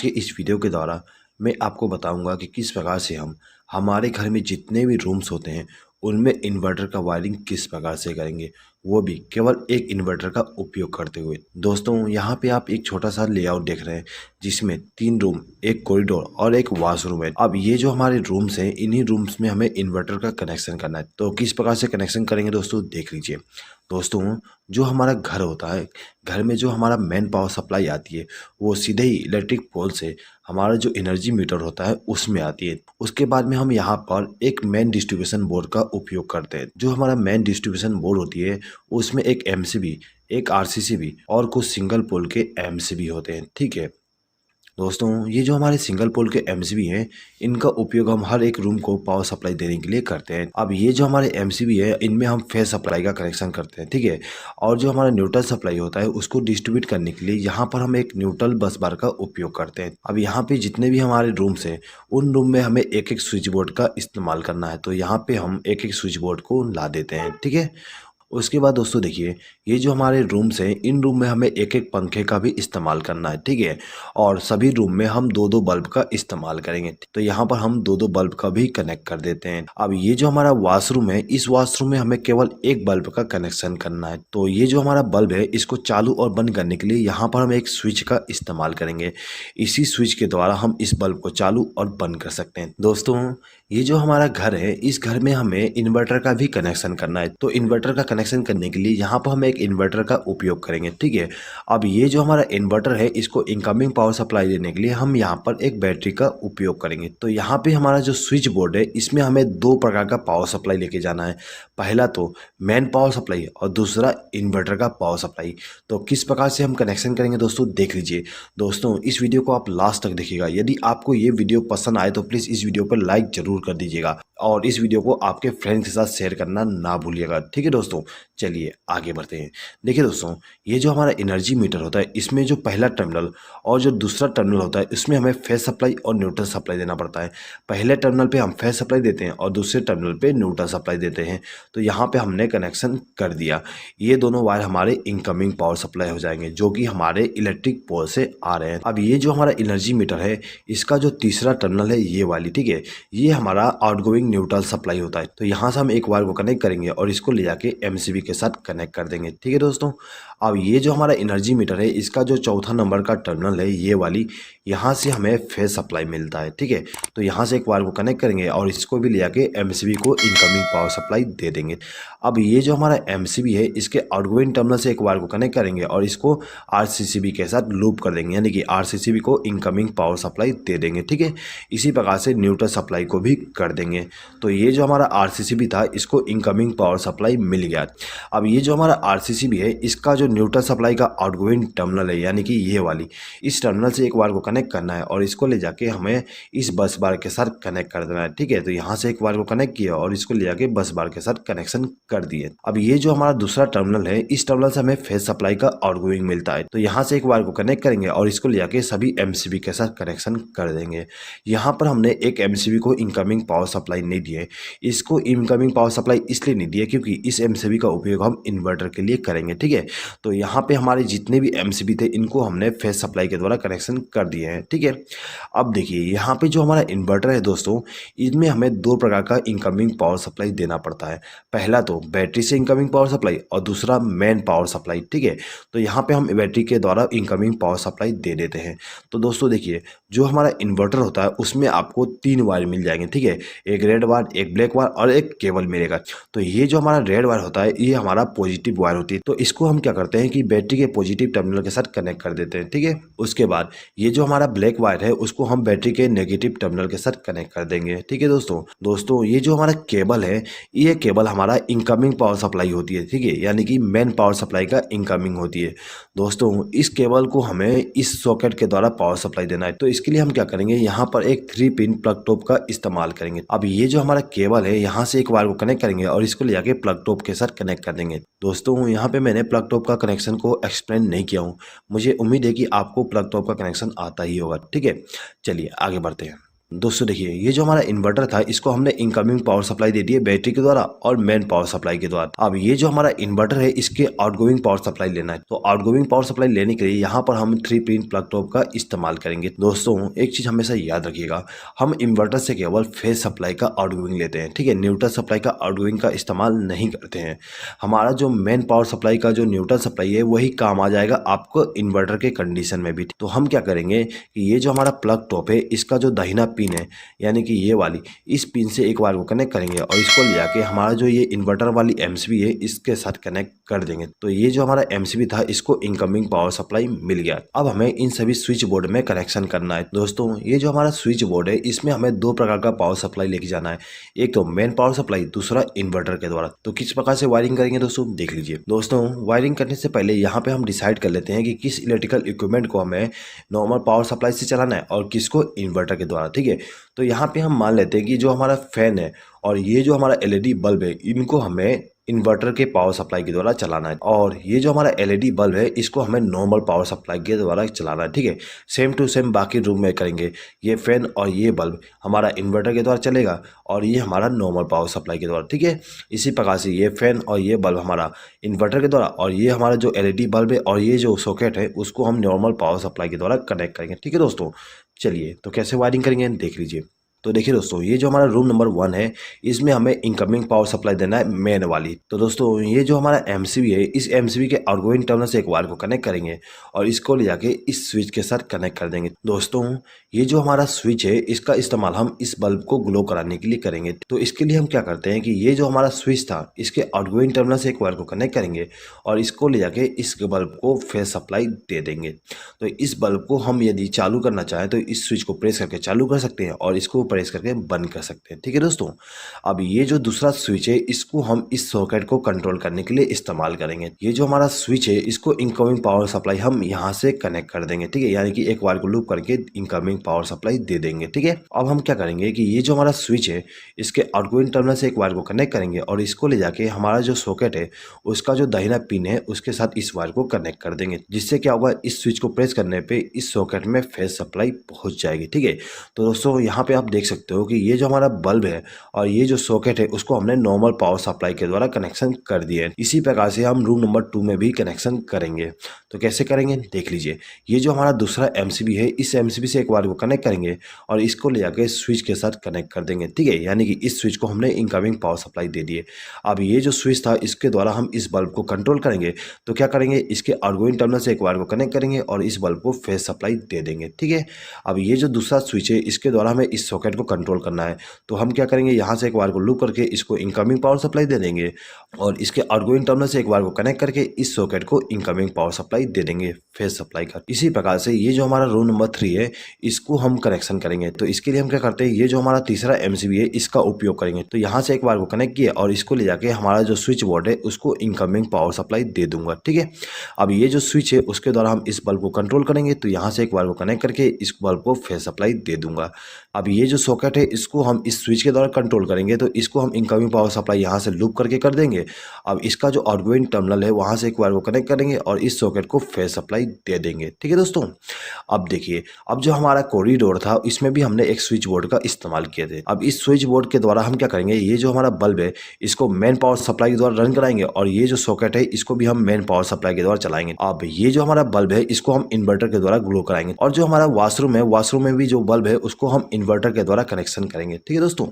के इस वीडियो के द्वारा मैं आपको बताऊंगा कि किस प्रकार से हम हमारे घर में जितने भी रूम्स होते हैं उनमें इन्वर्टर का वायरिंग किस प्रकार से करेंगे, वो भी केवल एक इन्वर्टर का उपयोग करते हुए। दोस्तों यहाँ पे आप एक छोटा सा लेआउट देख रहे हैं जिसमें 3 रूम, एक कॉरिडोर और एक वॉशरूम है। अब ये जो हमारे रूम्स हैं, इन्हीं रूम्स में हमें इन्वर्टर का कनेक्शन करना है। तो किस प्रकार से कनेक्शन करेंगे दोस्तों, देख लीजिए। दोस्तों जो हमारा घर होता है, घर में जो हमारा मेन पावर सप्लाई आती है वो सीधे ही इलेक्ट्रिक पोल से हमारा जो एनर्जी मीटर होता है उसमें आती है। उसके बाद में हम यहाँ पर एक मेन डिस्ट्रीब्यूशन बोर्ड का उपयोग करते हैं। जो हमारा मेन डिस्ट्रीब्यूशन बोर्ड होती है उसमें एक एमसीबी, एक आरसीसीबी और कुछ सिंगल पोल के एमसीबी होते हैं। ठीक है दोस्तों, ये जो हमारे सिंगल पोल के एमसीबी हैं, इनका उपयोग हम हर एक रूम को पावर सप्लाई देने के लिए करते हैं। अब ये जो हमारे एमसीबी है, इनमें हम फेस सप्लाई का कनेक्शन करते हैं। ठीक है, और जो हमारा न्यूट्रल सप्लाई होता है उसको डिस्ट्रीब्यूट करने के लिए यहाँ पर हम एक न्यूट्रल बस बार का उपयोग करते हैं। अब यहाँ पे जितने भी हमारे रूम्स हैं उन रूम में हमें एक एक स्विच बोर्ड का इस्तेमाल करना है। तो यहाँ पे हम एक एक स्विच बोर्ड को ला देते हैं। ठीक है, उसके बाद दोस्तों देखिए, ये जो हमारे रूम्स हैं इन रूम में हमें एक एक पंखे का भी इस्तेमाल करना है। ठीक है, और सभी रूम में हम दो दो बल्ब का इस्तेमाल करेंगे। तो यहाँ पर हम दो दो बल्ब का भी कनेक्ट कर देते हैं। अब ये जो हमारा वॉशरूम है, इस वॉशरूम में हमें केवल एक बल्ब का कनेक्शन करना है। तो ये जो हमारा बल्ब है इसको चालू और बंद करने के लिए यहाँ पर हम एक स्विच का इस्तेमाल करेंगे। इसी स्विच के द्वारा हम इस बल्ब को चालू और बंद कर सकते हैं। दोस्तों ये जो हमारा घर है, इस घर में हमें इन्वर्टर का भी कनेक्शन करना है। तो इन्वर्टर का कनेक्शन करने के लिए यहाँ पर हम एक इन्वर्टर का उपयोग करेंगे। ठीक है, अब ये जो हमारा इन्वर्टर है इसको इनकमिंग पावर सप्लाई देने के लिए हम यहाँ पर एक बैटरी का उपयोग करेंगे। तो यहाँ पे हमारा जो स्विच बोर्ड है इसमें हमें दो प्रकार का पावर सप्लाई लेके जाना है। पहला तो मेन पावर सप्लाई और दूसरा इन्वर्टर का पावर सप्लाई। तो किस प्रकार से हम कनेक्शन करेंगे दोस्तों, देख लीजिए। दोस्तों इस वीडियो को आप लास्ट तक देखिएगा। यदि आपको ये वीडियो पसंद आए तो प्लीज़ इस वीडियो पर लाइक जरूर कर दीजिएगा और इस वीडियो को आपके फ्रेंड्स के साथ शेयर करना ना भूलिएगा। ठीक है दोस्तों, चलिए आगे बढ़ते हैं। देखिए दोस्तों, ये जो हमारा एनर्जी मीटर होता है इसमें जो पहला टर्मिनल और जो दूसरा टर्मिनल होता है इसमें हमें फेस सप्लाई और न्यूट्रल सप्लाई देना पड़ता है। पहले टर्मिनल पे हम फेस सप्लाई देते हैं और दूसरे टर्मिनल पे न्यूट्रल सप्लाई देते हैं। तो यहाँ पे हमने कनेक्शन कर दिया। ये दोनों वायर हमारे इनकमिंग पावर सप्लाई हो जाएंगे जो कि हमारे इलेक्ट्रिक पोल से आ रहे हैं। अब ये जो हमारा एनर्जी मीटर है इसका जो तीसरा टर्मिनल है ये वाली, ठीक है, ये हमारा आउटगोइंग न्यूट्रल सप्लाई होता है। तो यहाँ से हम एक वायर को कनेक्ट करेंगे और इसको ले जाके एमसीबी के साथ कनेक्ट कर देंगे। ठीक है दोस्तों, अब ये जो हमारा एनर्जी मीटर है इसका जो चौथा नंबर का टर्मिनल है ये वाली, यहाँ से हमें फेस सप्लाई मिलता है। ठीक है, तो यहाँ से एक वायर को कनेक्ट करेंगे और इसको भी ले जाके एमसीबी को इनकमिंग पावर सप्लाई दे देंगे। अब ये जो हमारा एमसीबी है इसके आउटगोइंग टर्मिनल से एक वायर को कनेक्ट करेंगे और इसको आरसीसीबी के साथ लूप कर देंगे, यानी कि आरसीसीबी को इनकमिंग पावर सप्लाई दे देंगे। ठीक है, इसी प्रकार से न्यूट्रल सप्लाई को भी कर देंगे। तो ये जो हमारा आरसीसीबी था इसको इनकमिंग पावर सप्लाई मिल गया। अब ये जो हमारा आरसीसीबी है इसका जो न्यूट्रल सप्लाई का आउटगोइंग टर्मिनल है, यानी कि ये वाली, इस टर्मिनल से एक वायर को कनेक्ट करना है और इसको ले जाके हमें इस बस बार के साथ कनेक्ट कर देना है। ठीक है, तो यहाँ से एक वायर को कनेक्ट किया और इसको ले जाके बस बार के साथ कनेक्शन कर दिए। अब ये जो हमारा दूसरा टर्मिनल है इस टर्मिनल से हमें फेस सप्लाई का आउटगोइंग मिलता है। तो यहाँ से एक वायर को कनेक्ट करेंगे और इसको ले जाके सभी एमसीबी के साथ कनेक्शन कर देंगे। यहाँ पर हमने एक एमसीबी को इनकमिंग पावर सप्लाई नहीं दी है। इसको इनकमिंग पावर सप्लाई इसलिए नहीं दी है क्योंकि इस एमसीबी का उपयोग हम इन्वर्टर के लिए करेंगे। ठीक है, तो यहाँ पे हमारे जितने भी एमसीबी थे इनको हमने फेस सप्लाई के द्वारा कनेक्शन कर दिए हैं। ठीक है, अब देखिए यहाँ पे जो हमारा इन्वर्टर है दोस्तों, इसमें हमें दो प्रकार का इनकमिंग पावर सप्लाई देना पड़ता है। पहला तो बैटरी से इनकमिंग पावर सप्लाई और दूसरा मेन पावर सप्लाई। ठीक है, तो यहाँ पे हम बैटरी के द्वारा इनकमिंग पावर सप्लाई दे देते हैं। तो दोस्तों देखिए, जो हमारा इन्वर्टर होता है उसमें आपको 3 वायर मिल जाएंगे। ठीक है, एक रेड वायर, एक ब्लैक वायर और एक केबल मिलेगा। तो ये जो हमारा रेड वायर होता है ये हमारा पॉजिटिव वायर होती है। तो इसको हम क्या करते हैं कि बैटरी के पॉजिटिव टर्मिनल के साथ कनेक्ट कर देते हैं। ठीक है, उसके बाद ये जो हमारा ब्लैक वायर है उसको हम बैटरी के नेगेटिव टर्मिनल के साथ कनेक्ट कर देंगे। ठीक है दोस्तों ये जो हमारा केबल है ये केबल हमारा इनकमिंग पावर सप्लाई होती है। ठीक है, यानी कि मेन पावर सप्लाई का इनकमिंग होती है। दोस्तों इस केबल को हमें इस सॉकेट के द्वारा पावर सप्लाई देना है। तो इसके लिए हम क्या करेंगे, यहाँ पर एक 3 पिन प्लग टॉप का इस्तेमाल करेंगे। अब ये जो हमारा केबल है यहाँ से एक वायर को कनेक्ट करेंगे और इसको ले जाके प्लग टॉप के साथ कनेक्ट कर देंगे। दोस्तों यहाँ पे मैंने प्लग टॉप का कनेक्शन को एक्सप्लेन नहीं किया हूँ। मुझे उम्मीद है कि आपको प्लग टॉप का कनेक्शन आता ही होगा। ठीक है, चलिए आगे बढ़ते हैं। दोस्तों देखिए, ये जो हमारा इन्वर्टर था इसको हमने इनकमिंग पावर सप्लाई दे दी है बैटरी के द्वारा और मेन पावर सप्लाई के द्वारा। अब ये जो हमारा इन्वर्टर है इसके आउटगोइंग पावर सप्लाई लेना है, तो आउटगोइंग पावर सप्लाई लेने के लिए यहाँ पर हम 3 पिन प्लग टॉप का इस्तेमाल करेंगे। दोस्तों एक चीज हमेशा याद रखिएगा, हम इन्वर्टर से केवल फेज सप्लाई का आउटगोइंग लेते हैं, ठीक है, न्यूट्रल सप्लाई का आउटगोइंग का इस्तेमाल नहीं करते हैं। हमारा जो मेन पावर सप्लाई का जो न्यूट्रल सप्लाई है वही काम आ जाएगा आपको इन्वर्टर के कंडीशन में भी। तो हम क्या करेंगे कि ये जो हमारा प्लग टॉप है इसका जो दाहिना पिन है यानी कि ये वाली, इस पिन से एक बार को कनेक्ट करेंगे और इसको ले जाके हमारा जो ये इन्वर्टर वाली एमसीबी है इसके साथ कनेक्ट कर देंगे। तो ये जो हमारा एमसीबी था इसको इनकमिंग पावर सप्लाई मिल गया। अब हमें इन सभी स्विच बोर्ड में कनेक्शन करना है। दोस्तों ये जो हमारा स्विच बोर्ड है इसमें हमें दो प्रकार का पावर सप्लाई लेके जाना है, एक तो मेन पावर सप्लाई, दूसरा इन्वर्टर के द्वारा। तो किस प्रकार से वायरिंग करेंगे दोस्तों देख लीजिए। दोस्तों वायरिंग करने से पहले यहाँ पे हम डिसाइड कर लेते हैं कि किस इलेक्ट्रिकल इक्विपमेंट को हमें नॉर्मल पावर सप्लाई से चलाना है और किसको इन्वर्टर के द्वारा, ठीक है। तो यहाँ पे हम मान लेते हैं कि जो हमारा फैन है और ये जो हमारा एलईडी बल्ब है इनको हमें इन्वर्टर के पावर सप्लाई के द्वारा चलाना है, और ये जो हमारा एलईडी बल्ब है इसको हमें नॉर्मल पावर सप्लाई के द्वारा चलाना है, ठीक है। सेम टू सेम बाकी रूम में करेंगे। ये फैन और ये बल्ब हमारा इन्वर्टर के द्वारा चलेगा और ये हमारा नॉर्मल पावर सप्लाई के द्वारा, ठीक है। इसी प्रकार से ये फैन और ये बल्ब हमारा इन्वर्टर के द्वारा और ये हमारा जो एलईडी बल्ब है और ये जो सॉकेट है उसको हम नॉर्मल पावर सप्लाई के द्वारा कनेक्ट करेंगे, ठीक है दोस्तों। चलिए तो कैसे वायरिंग करेंगे देख लीजिए। तो देखिए दोस्तों, ये जो हमारा रूम नंबर 1 है इसमें हमें इनकमिंग पावर सप्लाई देना है मेन वाली। तो दोस्तों ये जो हमारा एमसीबी है इस एमसीबी के आउटगोइंग टर्मिनल से एक वायर को कनेक्ट करेंगे और इसको ले जाके इस स्विच के साथ कनेक्ट कर देंगे। दोस्तों ये जो हमारा स्विच है इसका इस्तेमाल हम इस बल्ब को ग्लो कराने के लिए करेंगे। तो इसके लिए हम क्या करते हैं कि ये जो हमारा स्विच था इसके आउटगोइंग टर्मिनल से एक वायर को कनेक्ट करेंगे और इसको ले जाके इस बल्ब को फेज सप्लाई दे देंगे। तो इस बल्ब को हम यदि चालू करना चाहें तो इस स्विच को प्रेस करके चालू कर सकते हैं और इसको प्रेस करके बंद कर सकते हैं, ठीक है दोस्तों। अब ये जो दूसरा स्विच है इसको हम इस सॉकेट को कंट्रोल करने के लिए इस्तेमाल करेंगे। ये जो हमारा स्विच है इसको इनकमिंग पावर सप्लाई हम यहाँ से कनेक्ट कर देंगे, ठीक है, यानी कि एक वायर को लूप करके इनकमिंग पावर सप्लाई दे देंगे, ठीक है। अब हम क्या करेंगे कि ये जो हमारा स्विच है इसके आउटगोइंग टर्मिनल से एक वायर को कनेक्ट करेंगे और इसको ले जाके हमारा जो सॉकेट है उसका जो दाहिना पिन है उसके साथ इस वायर को कनेक्ट कर देंगे, जिससे क्या होगा इस स्विच को प्रेस करने पे इस सॉकेट में फेज सप्लाई पहुंच जाएगी, ठीक है। तो दोस्तों यहाँ पे आप देख सकते हो कि ये जो हमारा बल्ब है और ये जो सॉकेट है उसको हमने नॉर्मल पावर सप्लाई के द्वारा कनेक्शन कर दिए। इसी प्रकार से हम रूम नंबर 2 में भी कनेक्शन करेंगे। तो कैसे करेंगे देख लीजिए। ये जो हमारा दूसरा एमसीबी है इस एमसीबी से एक वायर को कनेक्ट करेंगे और इसको ले जाकर स्विच के साथ कनेक्ट कर देंगे, ठीक है, यानी कि इस स्विच को हमने इनकमिंग पावर सप्लाई दे दी है। अब ये जो स्विच था इसके द्वारा हम इस बल्ब को कंट्रोल करेंगे। तो क्या करेंगे, इसके आउटगोइंग टर्मिनल से एक वायर को कनेक्ट करेंगे और इस बल्ब को फेज सप्लाई दे देंगे, ठीक है। अब ये जो दूसरा स्विच है इसके द्वारा हमें इस सॉकेट को कंट्रोल करना है। तो हम क्या करेंगे, यहाँ से एक वायर को लूप करके इसको इनकमिंग पावर सप्लाई दे देंगे और इसके आउटगोइंग टर्मिनल से एक वायर को कनेक्ट करके इस सॉकेट को इनकमिंग पावर सप्लाई दे देंगे फेज सप्लाई का। इसी प्रकार से ये जो हमारा रूम नंबर 3 है इसको हम कनेक्शन करेंगे। तो इसके लिए हम क्या करते हैं, ये जो हमारा तीसरा एमसीबी है इसका उपयोग करेंगे। तो यहाँ से एक वायर को कनेक्ट किया और इसको ले जाके हमारा जो स्विच बोर्ड है उसको इनकमिंग पावर सप्लाई दे दूंगा, ठीक है। अब ये जो स्विच है उसके द्वारा हम इस बल्ब को कंट्रोल करेंगे। तो यहाँ से एक वायर को कनेक्ट करके इस बल्ब को फेज सप्लाई दे दूंगा। अब ये जो सॉकेट है इसको हम इस स्विच के द्वारा कंट्रोल करेंगे। तो इसको हम इनकमिंग पावर सप्लाई यहाँ से लूप करके कर देंगे। अब इसका जो आउटगोइंग टर्मिनल है वहाँ से एक वायर को कनेक्ट करेंगे और इस सॉकेट को फेज सप्लाई दे देंगे, ठीक है दोस्तों। अब देखिए, अब जो हमारा कॉरिडोर था इसमें भी हमने एक स्विच बोर्ड का इस्तेमाल किए थे। अब इस स्विच बोर्ड के द्वारा हम क्या करेंगे, ये जो हमारा बल्ब है इसको मेन पावर सप्लाई के द्वारा रन कराएंगे और ये जो सॉकेट है इसको भी हम मेन पावर सप्लाई के द्वारा चलाएंगे। अब ये जो हमारा बल्ब है इसको हम इन्वर्टर के द्वारा ग्लो कराएंगे और जो हमारा वॉशरूम है वॉशरूम में भी जो बल्ब है उसको हम इन्वर्टर के द्वारा कनेक्शन करेंगे, ठीक है दोस्तों।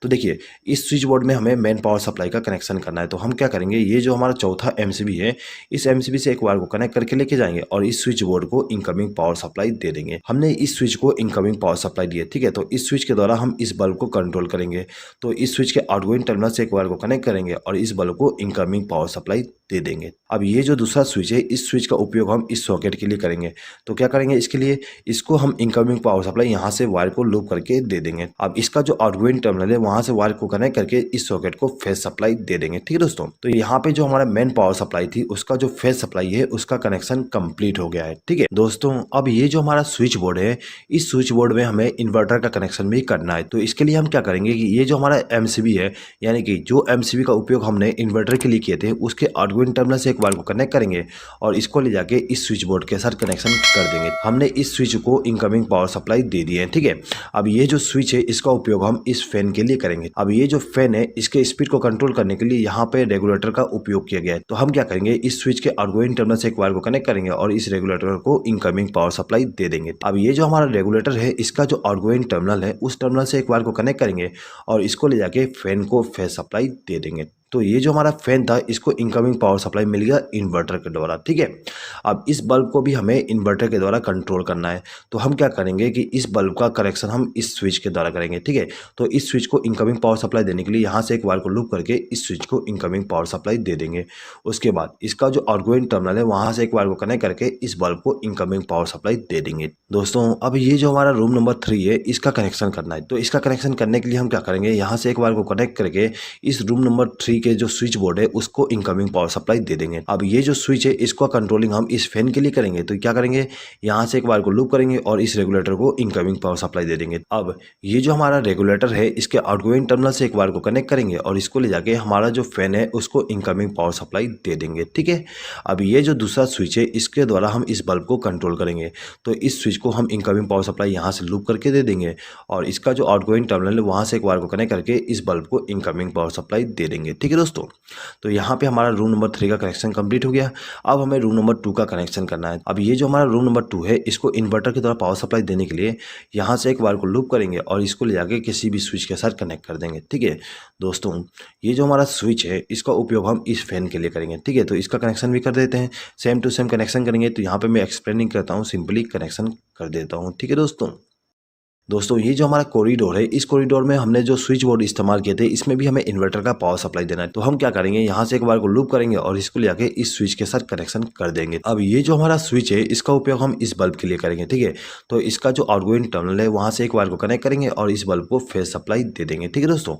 तो देखिए, इस स्विच बोर्ड में हमें मेन पावर सप्लाई का कनेक्शन करना है। तो हम क्या करेंगे, ये जो हमारा चौथा एमसीबी है इस एमसीबी से एक वायर को कनेक्ट करके लेके जाएंगे और इस स्विच बोर्ड को इनकमिंग पावर सप्लाई दे देंगे। हमने इस स्विच को इनकमिंग पावर सप्लाई दी है, ठीक है। तो इस स्विच के द्वारा हम इस बल्ब को कंट्रोल करेंगे। तो इस स्विच के आउटगोइंग टर्मिनल से एक वायर को कनेक्ट करेंगे और इस बल्ब को इनकमिंग पावर सप्लाई दे देंगे। अब ये जो दूसरा स्विच है इस स्विच का उपयोग हम इस सॉकेट के लिए करेंगे। तो क्या करेंगे, इसके लिए इसको हम इनकमिंग पावर सप्लाई यहाँ से वायर को लूप करके दे देंगे। अब इसका जो आउटगोइंग टर्मिनल है वहां से वायर को कनेक्ट करके इस सॉकेट को फेज सप्लाई दे देंगे, ठीक है दोस्तों। तो यहाँ पे जो हमारा मेन पावर सप्लाई थी उसका जो फेज सप्लाई है उसका कनेक्शन कंप्लीट हो गया है, ठीक है दोस्तों। अब ये जो हमारा स्विच बोर्ड है इस स्विच बोर्ड में हमें इन्वर्टर का कनेक्शन भी करना है। तो इसके लिए हम क्या करेंगे कि ये जो हमारा एमसीबी है यानी कि जो एमसीबी का उपयोग हमने इन्वर्टर के लिए किए थे उसके आउटगोइंग टर्मिनल से एक वायर को कनेक्ट करेंगे और इसको ले जाके इस स्विच बोर्ड के साथ कनेक्शन कर देंगे। हमने इस स्विच को इनकमिंग पावर सप्लाई दे दी है, ठीक है। अब ये जो स्विच है इसका उपयोग हम इस फैन के लिए करेंगे। अब ये जो फैन है इसके स्पीड को कंट्रोल करने के लिए यहाँ पे रेगुलेटर का उपयोग किया गया है। तो हम क्या करेंगे, इस स्विच के आउटगोइंग टर्मिनल से एक वायर को कनेक्ट करेंगे और इस रेगुलेटर को इनकमिंग पावर सप्लाई दे देंगे। अब ये जो हमारा रेगुलेटर है इसका जो आउटगोइंग टर्मिनल है उस टर्मिनल से एक वायर को कनेक्ट करेंगे और इसको ले जाके फैन को फेस सप्लाई दे देंगे। तो ये जो हमारा फैन था इसको इनकमिंग पावर सप्लाई मिल गया इन्वर्टर के द्वारा, ठीक है। अब इस बल्ब को भी हमें इन्वर्टर के द्वारा कंट्रोल करना है। तो हम क्या करेंगे कि इस बल्ब का कनेक्शन हम इस स्विच के द्वारा करेंगे, ठीक है। तो इस स्विच को इनकमिंग पावर सप्लाई देने के लिए यहाँ से एक वायर को लूप करके इस स्विच को इनकमिंग पावर सप्लाई दे देंगे। उसके बाद इसका जो आउटगोइंग टर्मिनल है वहाँ से एक वायर को कनेक्ट करके इस बल्ब को इनकमिंग पावर सप्लाई दे देंगे। दोस्तों अब ये जो हमारा रूम नंबर 3 है इसका कनेक्शन करना है। तो इसका कनेक्शन करने के लिए हम क्या करेंगे, यहाँ से एक वायर को कनेक्ट करके इस रूम नंबर 3 के जो स्विच बोर्ड है उसको इनकमिंग पावर सप्लाई दे देंगे। अब ये जो स्विच है इसको कंट्रोलिंग हम इस फैन के लिए करेंगे। तो क्या करेंगे, यहाँ से एक वायर को लूप करेंगे और इस रेगुलेटर को इनकमिंग पावर सप्लाई दे देंगे। अब ये जो हमारा रेगुलेटर है इसके आउटगोइंग टर्मिनल से एक वायर को कनेक्ट करेंगे और इसको ले जाके हमारा जो फैन है उसको इनकमिंग पावर सप्लाई दे देंगे, ठीक है। अब ये जो दूसरा स्विच है इसके द्वारा हम इस बल्ब को कंट्रोल करेंगे। तो इस स्विच को हम इनकमिंग पावर सप्लाई यहाँ से लूप करके दे देंगे और इसका जो आउटगोइंग टर्मिनल है वहाँ से एक वायर को कनेक्ट करके इस बल्ब को इनकमिंग पावर सप्लाई दे देंगे, ठीक है दोस्तों। तो यहाँ पे हमारा रूम नंबर 3 का कनेक्शन कंप्लीट हो गया। अब हमें रूम नंबर 2 का कनेक्शन करना है। अब ये जो हमारा रूम नंबर 2 है इसको इन्वर्टर के द्वारा पावर सप्लाई देने के लिए यहाँ से एक वायर को लूप करेंगे और इसको ले जाके किसी भी स्विच के साथ कनेक्ट कर देंगे, ठीक है दोस्तों। ये जो हमारा स्विच है इसका उपयोग हम इस फैन के लिए करेंगे, ठीक है। तो इसका कनेक्शन भी कर देते हैं, सेम टू सेम कनेक्शन करेंगे। तो यहाँ पे मैं एक्सप्लेनिंग करता हूँ, सिंपली कनेक्शन कर देता हूँ, ठीक है दोस्तों ये जो हमारा कॉरिडोर है इस कॉरिडोर में हमने जो स्विच बोर्ड इस्तेमाल किए थे इसमें भी हमें इन्वर्टर का पावर सप्लाई देना है। तो हम क्या करेंगे, यहाँ से एक बार को लूप करेंगे और इसको ले जाके इस स्विच के साथ कनेक्शन कर देंगे। अब ये जो हमारा स्विच है इसका उपयोग हम इस बल्ब के लिए करेंगे, ठीक है। तो इसका जो आउटगोइंग टर्मिनल है वहाँ से एक वायर को कनेक्ट करेंगे और इस बल्ब को फेस सप्लाई दे देंगे, ठीक है दोस्तों।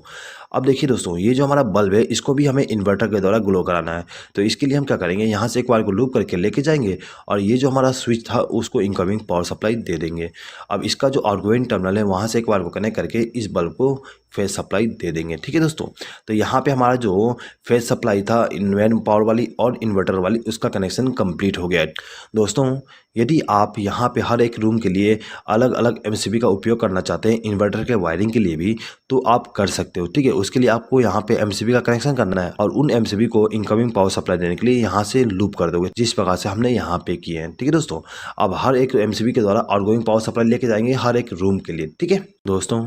अब देखिए दोस्तों ये जो हमारा बल्ब है इसको भी हमें इन्वर्टर के द्वारा ग्लो कराना है। तो इसके लिए हम क्या करेंगे, यहाँ से एक वायर को लूप करके लेके जाएंगे और ये जो हमारा स्विच था उसको इनकमिंग पावर सप्लाई दे देंगे। अब इसका जो आउटगोइंग टर्मिनल है वहाँ से एक वायर को कनेक्ट करके इस बल्ब को फेस सप्लाई दे देंगे, ठीक है दोस्तों। तो यहाँ पे हमारा जो फेस सप्लाई था इन्वेन पावर वाली और इन्वर्टर वाली उसका कनेक्शन कंप्लीट हो गया है। दोस्तों यदि आप यहाँ पे हर एक रूम के लिए अलग अलग एमसीबी का उपयोग करना चाहते हैं इन्वर्टर के वायरिंग के लिए भी तो आप कर सकते हो, ठीक है। उसके लिए आपको यहाँ पे एमसीबी का कनेक्शन करना है और उन एमसीबी को इनकमिंग पावर सप्लाई देने के लिए यहाँ से लूप कर दोगे जिस प्रकार से हमने यहाँ पे किए हैं, ठीक है दोस्तों। अब हर एक एमसीबी के द्वारा आउटगोइंग पावर सप्लाई लेके जाएंगे हर एक रूम के लिए, ठीक है दोस्तों।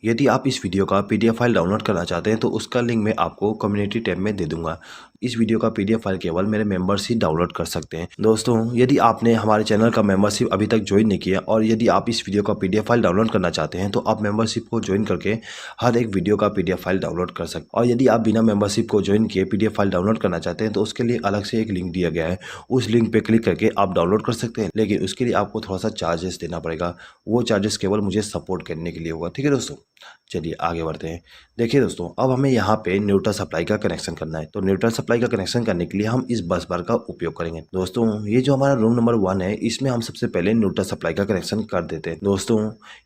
यदि आप इस वीडियो का पीडीएफ फाइल डाउनलोड करना चाहते हैं तो उसका लिंक मैं आपको कम्युनिटी टैब में दे दूंगा। इस वीडियो का पीडीएफ फाइल केवल मेरे मेंबर्स ही डाउनलोड कर सकते हैं। दोस्तों यदि आपने हमारे चैनल का मेंबरशिप अभी तक ज्वाइन नहीं किया और यदि आप इस वीडियो का पीडीएफ फाइल डाउनलोड करना चाहते हैं तो आप मेंबरशिप को ज्वाइन करके हर एक वीडियो का पीडीएफ फाइल डाउनलोड कर सकते हैं। और यदि आप बिना मेंबरशिप को ज्वाइन किए पीडीएफ फाइल डाउनलोड करना चाहते हैं तो उसके लिए अलग से एक लिंक दिया गया है, उस लिंक पर क्लिक करके आप डाउनलोड कर सकते हैं। लेकिन उसके लिए आपको थोड़ा सा चार्जेस देना पड़ेगा, वो चार्जेस केवल मुझे सपोर्ट करने के लिए होगा, ठीक है दोस्तों। चलिए आगे बढ़ते हैं। देखिए दोस्तों अब हमें यहाँ पे न्यूट्रल सप्लाई का कनेक्शन करना है। तो न्यूट्रल सप्लाई का कनेक्शन करने के लिए हम इस बस बार का उपयोग करेंगे। दोस्तों ये जो हमारा रूम नंबर 1 है इसमें हम सबसे पहले न्यूट्रल सप्लाई का कनेक्शन कर देते हैं। दोस्तों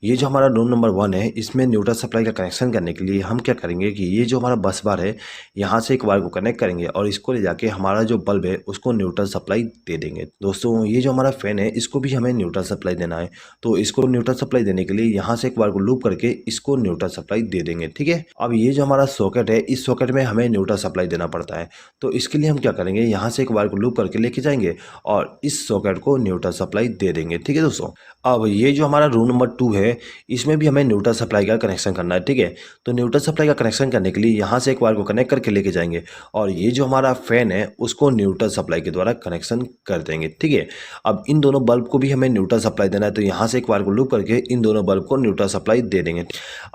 ये जो हमारा रूम नंबर 1 है इसमें न्यूट्रल सप्लाई का कनेक्शन करने के लिए हम क्या करेंगे कि ये जो हमारा बस बार है यहाँ से एक वायर को कनेक्ट करेंगे और इसको ले जाके हमारा जो बल्ब है उसको न्यूट्रल सप्लाई दे देंगे। दोस्तों ये जो हमारा फैन है इसको भी हमें न्यूट्रल सप्लाई देना है। तो इसको न्यूट्रल सप्लाई देने के लिए यहाँ से एक वायर को लूप करके इसको न्यूट्रल सप्लाई दे देंगे, ठीक है। अब ये जो हमारा सॉकेट है इस सॉकेट में हमें न्यूट्रल सप्लाई देना पड़ता है। तो इसके लिए हम क्या करेंगे, यहाँ से एक वायर को लूप करके लेके जाएंगे और इस सॉकेट को न्यूट्रल सप्लाई दे देंगे, ठीक है दोस्तों। अब ये जो हमारा रूम नंबर 2 है इसमें भी हमें न्यूट्रल सप्लाई का कनेक्शन करना है, ठीक है। तो न्यूट्रल सप्लाई का कनेक्शन करने के लिए यहाँ से एक वायर को कनेक्ट करके लेके जाएंगे और ये जो हमारा फैन है उसको न्यूट्रल सप्लाई के द्वारा कनेक्शन कर देंगे, ठीक है। अब इन दोनों बल्ब को भी हमें न्यूट्रल सप्लाई देना है। तो यहाँ से एक वायर को लूप करके इन दोनों बल्ब को न्यूट्रल सप्लाई दे देंगे।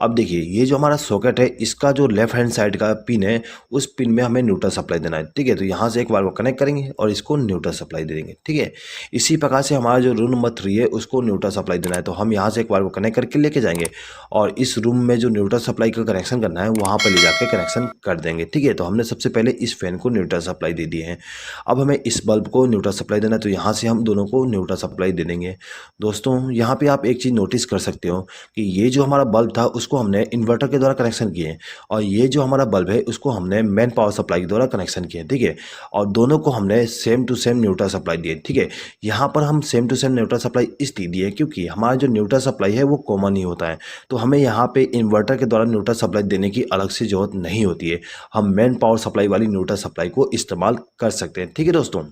अब देखिए ये जो हमारा सॉकेट है इसका जो लेफ्ट हैंड साइड का पिन है उस पिन में हमें न्यूट्रल सप्लाई देना है, ठीक है। तो यहाँ से एक वायर को कनेक्ट करेंगे और इसको न्यूट्रल सप्लाई दे देंगे, ठीक है। इसी प्रकार से हमारा जो रूम नंबर 3 है उसको न्यूट्रल सप्लाई देना है। तो हम यहाँ से एक वायर को कनेक्ट करके लेके जाएंगे और इस रूम में जो न्यूट्रल सप्लाई का कनेक्शन करना है वहाँ पर ले जाकर कनेक्शन कर देंगे, ठीक है। तो हमने सबसे पहले इस फैन को न्यूट्रल सप्लाई दे दिए हैं। अब हमें इस बल्ब को न्यूट्रल सप्लाई देना है। तो यहाँ से हम दोनों को न्यूट्रल सप्लाई दे देंगे। दोस्तों यहाँ पे आप एक चीज़ नोटिस कर सकते हो कि ये जो हमारा बल्ब था उसको हमने इन्वर्टर के द्वारा कनेक्शन किए और ये जो हमारा बल्ब है उसको हमने मेन पावर सप्लाई के द्वारा कनेक्शन कनेक्शन किए हैं, ठीक है। और दोनों को हमने same to same neutral supply दिए, ठीक है। यहाँ पर हम same to same neutral supply इसलिए दिए क्योंकि हमारा जो न्यूट्रल सप्लाई है वो कॉमन ही होता है, तो हमें यहाँ पे इन्वर्टर के द्वारा न्यूट्रल सप्लाई देने की अलग से ज़रूरत नहीं होती है। हम मेन पावर सप्लाई वाली न्यूट्रल सप्लाई को इस्तेमाल कर सकते हैं, ठीक है दोस्तों।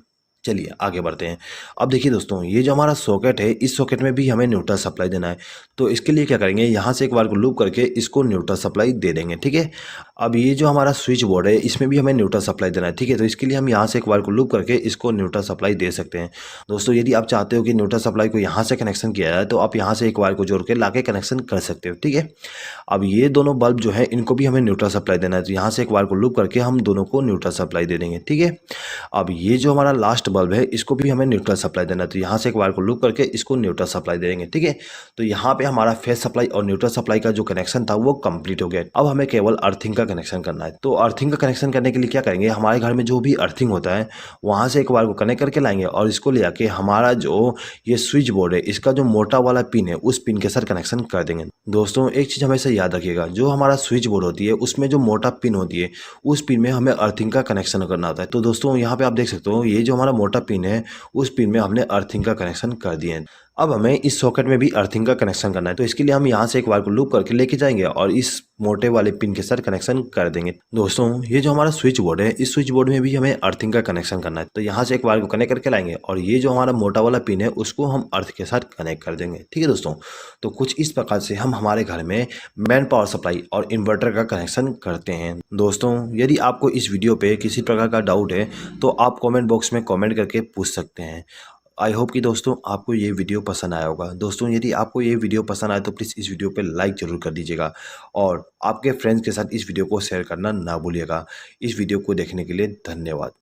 चलिए आगे बढ़ते हैं। अब देखिए दोस्तों, ये जो हमारा सॉकेट है, इस सॉकेट में भी हमें न्यूट्रल सप्लाई देना है। तो इसके लिए क्या करेंगे, यहाँ से एक बार को लूप करके इसको न्यूट्रल सप्लाई दे देंगे, ठीक है। अब ये जो हमारा स्विच बोर्ड है, इसमें भी हमें न्यूट्रल सप्लाई देना है, ठीक है। तो इसके लिए हम यहाँ से एक बार को लूप करके इसको न्यूट्रल सप्लाई दे सकते हैं। दोस्तों यदि आप चाहते हो कि न्यूट्रल सप्लाई को यहाँ से कनेक्शन किया जाए, तो आप यहाँ से एक बार को जोड़ के ला के कनेक्शन कर सकते हो, ठीक है। अब ये दोनों बल्ब जो है, इनको भी हमें न्यूट्रल सप्लाई देना है, तो यहाँ से एक बार को लूप करके हम दोनों को न्यूट्रल सप्लाई दे देंगे, ठीक है। अब ये जो हमारा लास्ट बल्ब है, इसको भी हमें न्यूट्रल सप्लाई देना है, तो यहाँ से एक बार को लूप करके इसको न्यूट्रल सप्लाई देंगे, ठीक है। तो यहाँ पे हमारा फेस सप्लाई और न्यूट्रल सप्लाई का जो कनेक्शन था वो कंप्लीट हो गया। अब हमें केवल अर्थिंग का कनेक्शन करना है। तो अर्थिंग का कनेक्शन करने के लिए क्या करेंगे, हमारे घर में जो भी अर्थिंग होता है वहाँ से एक बार को कनेक्ट करके लाएंगे और इसको ले आके हमारा जो ये स्विच बोर्ड है, इसका जो मोटा वाला पिन है, उस पिन के साथ कनेक्शन कर देंगे। दोस्तों एक चीज़ हमेशा याद रखिएगा, जो हमारा स्विच बोर्ड होती है उसमें जो मोटा पिन होती है, उस पिन में हमें अर्थिंग का कनेक्शन करना होता है। तो दोस्तों यहाँ पे आप देख सकते हो, ये जो हमारा मोटा पिन है, उस पिन में हमने अर्थिंग का कनेक्शन कर दिया है। अब हमें इस सॉकेट में भी अर्थिंग का कनेक्शन करना है, तो इसके लिए हम यहाँ से एक बार को लूप करके लेके जाएंगे और इस मोटे वाले पिन के साथ कनेक्शन कर देंगे। दोस्तों ये जो हमारा स्विच बोर्ड है, इस स्विच बोर्ड में भी हमें अर्थिंग का कनेक्शन करना है, तो यहाँ से एक बार को कनेक्ट करके लाएंगे और ये जो हमारा मोटा वाला पिन है उसको हम अर्थ के साथ कनेक्ट कर देंगे, ठीक है दोस्तों। तो कुछ इस प्रकार से हम हमारे घर में मेन पावर सप्लाई और इन्वर्टर का कनेक्शन करते हैं। दोस्तों यदि आपको इस वीडियो पे किसी प्रकार का डाउट है तो आप कमेंट बॉक्स में कमेंट करके पूछ सकते हैं। आई होप कि दोस्तों आपको ये वीडियो पसंद आया होगा। दोस्तों यदि आपको ये वीडियो पसंद आए तो प्लीज़ इस वीडियो पे लाइक ज़रूर कर दीजिएगा और आपके फ्रेंड्स के साथ इस वीडियो को शेयर करना ना भूलिएगा। इस वीडियो को देखने के लिए धन्यवाद।